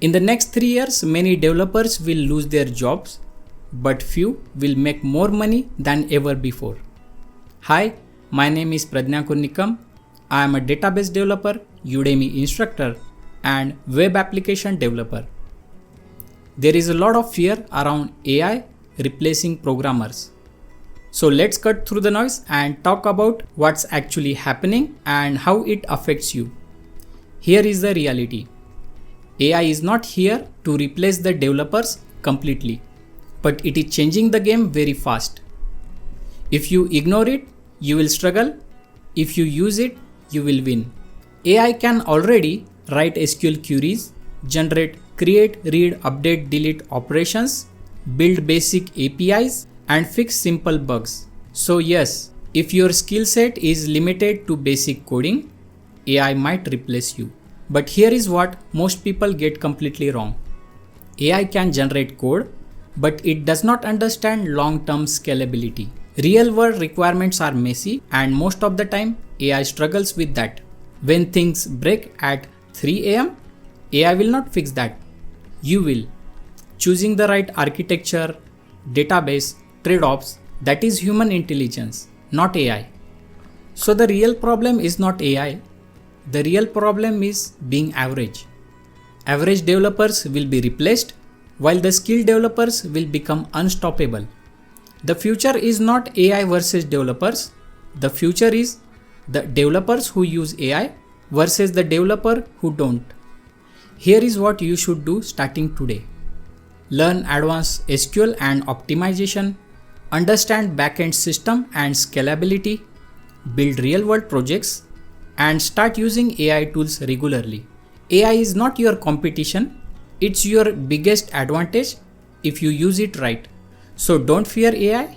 In the next 3 years, many developers will lose their jobs, but few will make more money than ever before. Hi, my name is Pradnya Kurnikam. I am a database developer, Udemy instructor, and web application developer. There is a lot of fear around AI replacing programmers. So let's cut through the noise and talk about what's actually happening and how it affects you. Here is the reality. AI is not here to replace the developers completely, but it is changing the game very fast. If you ignore it, you will struggle. If you use it, you will win. AI can already write SQL queries, generate, create, read, update, delete operations, build basic APIs, and fix simple bugs. So yes, if your skill set is limited to basic coding, AI might replace you. But here is what most people get completely wrong. AI can generate code, but it does not understand long-term scalability. Real-world requirements are messy, and most of the time, AI struggles with that. When things break at 3 AM, AI will not fix that. You will. Choosing the right architecture, database, trade-offs, that is human intelligence, not AI. So the real problem is not AI. The real problem is being average. Average developers will be replaced, while the skilled developers will become unstoppable. The future is not AI versus developers. The future is the developers who use AI versus the developer who don't. Here is what you should do starting today. Learn advanced SQL and optimization, understand backend system and scalability, build real-world projects, and start using AI tools regularly. AI is not your competition, it's your biggest advantage if you use it right. So don't fear AI,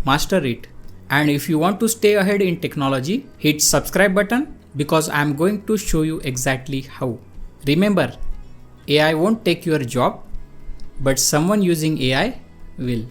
master it. And if you want to stay ahead in technology, hit subscribe button because I am going to show you exactly how. Remember, AI won't take your job, but someone using AI will.